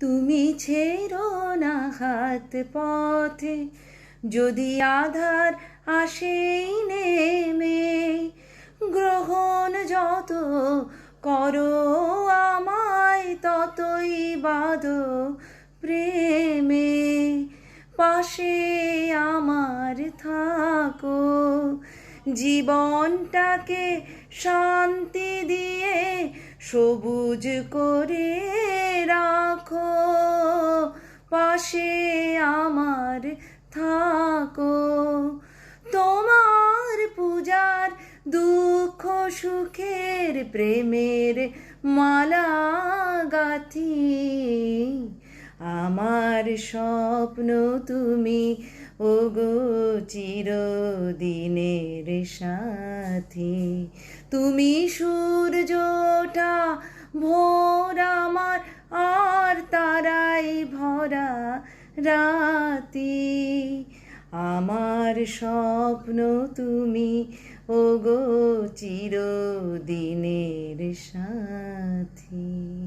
তুমি ছেড়ো না হাত পথে, যদি আধার আসেই নেমে। গ্রহণ যত করো আমায়, ততই বাঁধো প্রেমে। পাশে আমার থাকো, জীবনটাকে শান্তি দিয়ে সবুজ করে রাখো। পাশে আমার থাকো, তোমার পূজার দুঃখ সুখের প্রেমের মালা গাঁথি। আমার স্বপ্ন তুমি, ওগো চিরদিনের সাথী। তুমি সূর্যটা ভোর আমার, আর তারাই ভরা রাতি। আমার স্বপ্ন তুমি, ওগো চিরদিনের সাথী।